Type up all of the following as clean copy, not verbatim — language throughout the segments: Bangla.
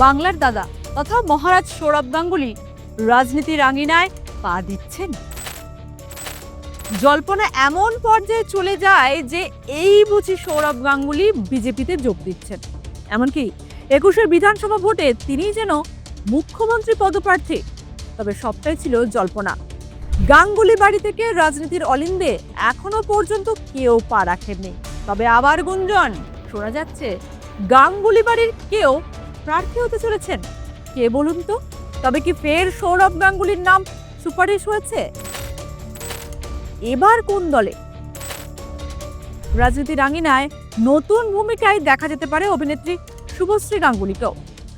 বাংলার দাদা তথা মহারাজ সৌরভ গাঙ্গুলি রাজনীতির আঙিনায় পা দিচ্ছেন। জল্পনা এমন পর্যায়ে চলে যায় যে এই বুঝি সৌরভ গাঙ্গুলি বিজেপিতে যোগ দিচ্ছেন। এমনকি ২১ বিধানসভা ভোটে তিনি যেন মুখ্যমন্ত্রী পদপ্রার্থী। তবে সবটাই ছিল জল্পনা। গাঙ্গুলি বাড়ি থেকে রাজনীতির অলিন্দে এখনো পর্যন্ত কেউ পা রাখেননি। তবে আবার গুঞ্জন শোনা যাচ্ছে গাঙ্গুলি বাড়ির কেউ প্রার্থী হতে চলেছেন। কে বলুন তো? তবে কি ফের সৌরভ গাঙ্গুলির নাম সুপারিশ হয়েছে? এবার কোন দলে? রাজনীতির আঙিনায় নতুন ভূমিকায় দেখা যেতে পারে অভিনেত্রী শুভশ্রী গাঙ্গুলিকেও।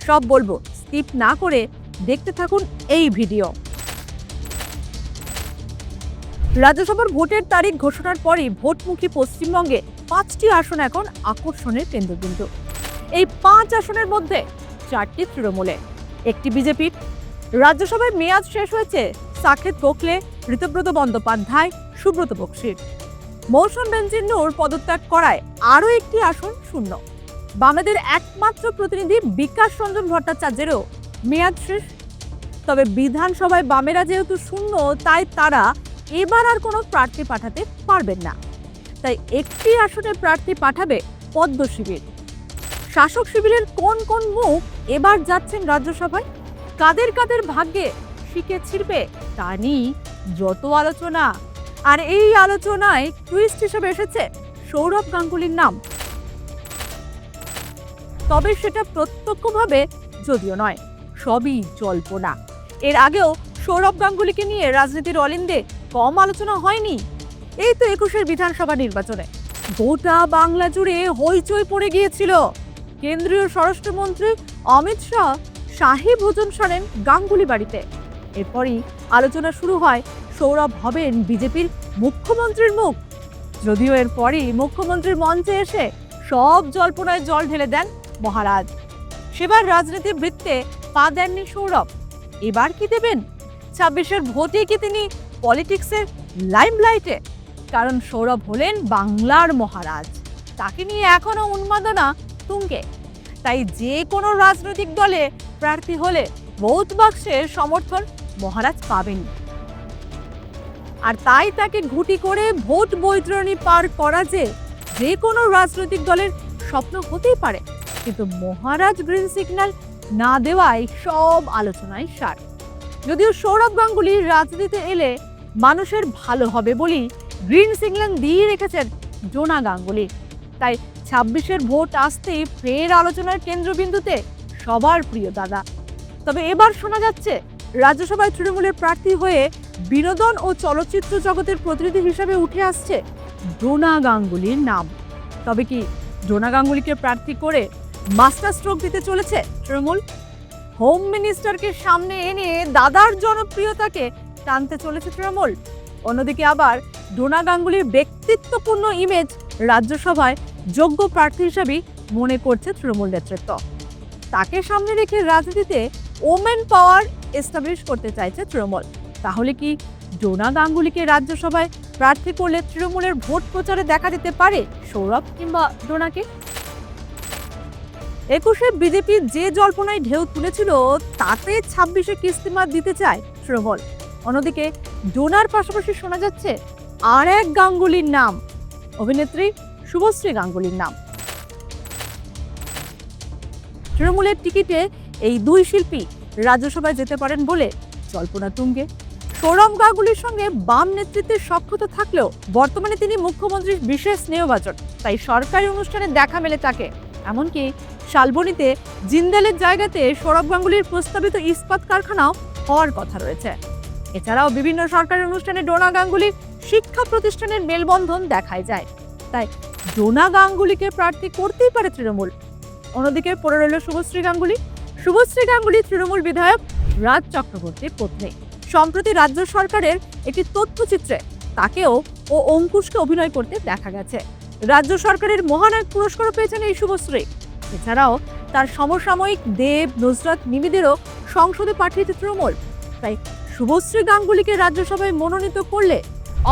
সব বলবো, স্কিপ না করে দেখতে থাকুন এই ভিডিও। রাজ্যসভার ভোটের তারিখ ঘোষণার পরই ভোটমুখী পশ্চিমবঙ্গে ৫টি আসন এখন আকর্ষণের কেন্দ্রবিন্দু। এই ৫ আসনের মধ্যে ৪টি তৃণমূলে, একটি বিজেপির। রাজ্যসভায় মেয়াদ শেষ হয়েছে সাকেত গোখলে, ঋতব্রত বন্দ্যোপাধ্যায়, সুব্রত বক্সির। মৌসুম বেনজির পদত্যাগ করায় আরও একটি আসন শূন্য। বামেদের একমাত্র প্রতিনিধি বিকাশ রঞ্জন ভট্টাচার্যেরও মেয়াদ শেষ। তবে বিধানসভায় বামেরা যেহেতু শূন্য, তাই তারা এবার আর কোনো প্রার্থী পাঠাতে পারবেন না। তাই একটি আসনে প্রার্থী পাঠাবে পদ্ম শিবির। শাসক শিবিরের কোন কোন মুখ এবার যাচ্ছেন রাজ্যসভায়, কাদের কাদের ভাগ্যে শিকে ছিড়বে তা নিয়ে যত আলোচনা। আর এই আলোচনায় টুইস্ট হিসেবে এসেছে সৌরভ গাঙ্গুলির নাম। তবে সেটা প্রত্যক্ষভাবে যদিও নয়, সবই জল্পনা। এর আগেও সৌরভ গাঙ্গুলিকে নিয়ে রাজনীতির অলিন্দে কম আলোচনা হয়নি। এই তো ২১ বিধানসভা নির্বাচনে গোটা বাংলা জুড়ে হইচই পড়ে গিয়েছিল। কেন্দ্রীয় স্বরাষ্ট্রমন্ত্রী অমিত শাহ শাহী ভোজন সারেন গাঙ্গুলি বাড়িতে। এরপরই আলোচনা শুরু হয় সৌরভ হবেন বিজেপির মুখ্যমন্ত্রীর মুখ। যদিও এরপরই মুখ্যমন্ত্রীর মঞ্চে এসে সব জল্পনায় জল ঢেলে দেন মহারাজ। সেবার রাজনীতির বৃত্তে পা দেননি সৌরভ। এবার কি দেবেন? ২৬-এর ভোটে কি তিনি পলিটিক্সের লাইমলাইটে? কারণ সৌরভ হলেন বাংলার মহারাজ। তাকে নিয়ে এখনো উন্মাদনা তুঙ্গে। তাই যে কোনো রাজনৈতিক দলে প্রার্থী হলে ভোট বাক্সের সমর্থন মহারাজ পাবেন। আর তাই তাকে ঘুঁটি করে ভোট বৈতরণী পার করা যে কোনো রাজনৈতিক দলের স্বপ্ন হতেই পারে। কিন্তু মহারাজ গ্রিন সিগন্যাল না দেওয়ায় সব আলোচনায় সার। যদিও সৌরভ গাঙ্গুলি রাজনীতিতে এলে মানুষের ভালো হবে বলেই গ্রিন সিগন্যাল দিয়ে রেখেছেন ডোনা গাঙ্গুলি। তাই ২৬-এর ভোট আসতেই ফের আলোচনার কেন্দ্রবিন্দুতে সবার প্রিয় দাদা। তবে এবার শোনা যাচ্ছে রাজ্যসভায় তৃণমূলের প্রার্থী হয়ে বিনোদন ও চলচ্চিত্র জগতের প্রতিনিধি হিসেবে উঠে আসছে ডোনা গাঙ্গুলির নাম। তবে কি ডোনা গাঙ্গুলিকে প্রার্থী করে মাস্টার স্ট্রোক দিতে চলেছে তৃণমূল? হোম মিনিস্টারকে সামনে এনে দাদার জনপ্রিয়তাকে টানতে চলেছে তৃণমূল। অন্যদিকে আবার ডোনা গাঙ্গুলির ব্যক্তিত্বপূর্ণ ইমেজ রাজ্যসভায় যোগ্য প্রার্থী হিসেবেই মনে করছে তৃণমূল নেতৃত্ব। তাকে সামনে রেখে রাজনীতিতে ওমেন পাওয়ার এস্টাবলিশ করতে চাইছে তৃণমূল। তাহলে কি ডোনা গাঙ্গুলিকে রাজ্যসভায় প্রার্থী করলে তৃণমূলের ভোট প্রচারে দেখা যেতে পারে সৌরভ কিংবা ডোনাকে? ২১-এ বিজেপি যে জল্পনায় ঢেউ তুলেছিল তাতে ২৬-এ কিস্তিমাত দিতে চায় তৃণমূল। অন্যদিকে ডোনার পাশাপাশি শোনা যাচ্ছে আর এক গাঙ্গুলির নাম, অভিনেত্রী শুভশ্রী গাঙ্গুলির নাম। তৃণমূলের টিকিটে এই দুই শিল্পী রাজ্যসভায় যেতে পারেন বলে জল্পনা তুঙ্গে। সৌরভ গাঙ্গুলির সঙ্গে বাম নেতৃত্বের সখ্যতা থাকলেও বর্তমানে তিনি মুখ্যমন্ত্রীর বিশেষ স্নেহভাজন, তাই সরকারি অনুষ্ঠানে দেখা মেলে তাকে। এমনকি শালবনীতে জিন্দালের জায়গাতে সৌরভ গাঙ্গুলির প্রস্তাবিত ইস্পাত কারখানাও হওয়ার কথা রয়েছে। এছাড়াও বিভিন্ন সরকারি অনুষ্ঠানে ডোনা গাঙ্গুলির শিক্ষা প্রতিষ্ঠানের মেলবন্ধন দেখায় যায়। তাই ডোনা গাঙ্গুলিকে প্রার্থী করতেই পারে তৃণমূল। অন্যদিকে পড়ে রইল শুভশ্রী গাঙ্গুলি। শুভশ্রী গাঙ্গুলি তৃণমূল বিধায়ক রাজ চক্রবর্তীর পত্নী। সম্প্রতি রাজ্য সরকারের একটি তথ্যচিত্রে তাকেও ও অঙ্কুশকে অভিনয় করতে দেখা গেছে। রাজ্য সরকারের মহানায়ক পুরস্কারও পেয়েছেন এই শুভশ্রী। এছাড়াও তার সমসাময়িক দেব, নুসরাত, মিমিদেরও সংসদে পাঠিয়েছে তৃণমূল। তাই শুভশ্রী গাঙ্গুলিকে রাজ্যসভায় মনোনীত করলে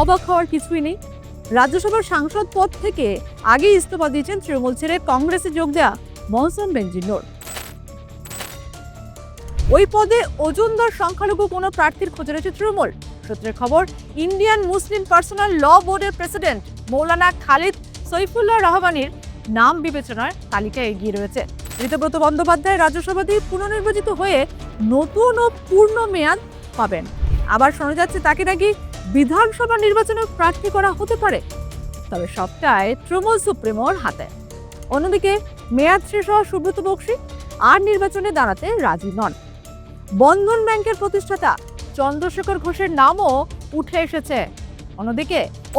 অবাক হওয়ার কিছুই নেই। রাজ্যসভার সাংসদ পদ থেকে আগে ইস্তফা দিয়েছেন তৃণমূল ছেড়ে কংগ্রেসে যোগ দেওয়া মৌসুম বেনজির। ওই পদে ওজনদার সংখ্যালঘু কোনো প্রার্থীর খোঁজে রয়েছে তৃণমূল। সূত্রের খবর, ইন্ডিয়ান মুসলিম পার্সোনাল ল বোর্ডের প্রেসিডেন্ট মৌলানা খালিদ সৈফুল্লাহ রহমানের নাম বিবেচনার তালিকায় এগিয়ে রয়েছে। ঋতব্রত বন্দ্যোপাধ্যায় রাজ্যসভা দিয়ে পুনর্নির্বাচিত হয়ে নতুন ও পূর্ণ মেয়াদ পাবেন। আবার শোনা যাচ্ছে তাকে নাকি বিধানসভা নির্বাচনে প্রার্থী করা হতে পারে, তবে সবটাই তৃণমূল সুপ্রিমোর হাতে। অন্যদিকে মেয়াদ শেষ হওয়া সুব্রত বক্সী আর নির্বাচনে দাঁড়াতে রাজি নন। বন্ধন ব্যাংকের প্রতিষ্ঠাতা চন্দ্রশেখর ঘোষের নামও উঠে এসেছে।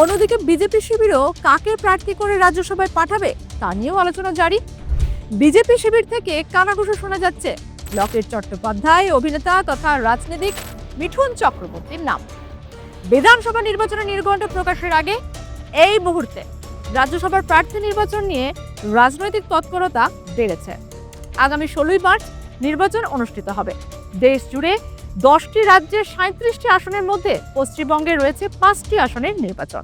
অন্যদিকে বিজেপি শিবিরও কাকে প্রার্থী করে রাজ্যসভায় পাঠাবে তা নিয়েও আলোচনা জারি। বিজেপি শিবির থেকে কানাঘুষো শোনা যাচ্ছে লকেট চট্টোপাধ্যায়, অভিনেতা তথা রাজনীতিক মিঠুন চক্রবর্তীর নাম। বিধানসভা নির্বাচনের নির্ঘণ্ট প্রকাশের আগে এই মুহূর্তে রাজ্যসভার প্রার্থী নির্বাচন নিয়ে রাজনৈতিক তৎপরতা বেড়েছে। আগামী 16 মার্চ নির্বাচন অনুষ্ঠিত হবে। দেশ জুড়ে 10টি রাজ্যের 37টি আসনের মধ্যে পশ্চিমবঙ্গে রয়েছে 5টি আসনের নির্বাচন।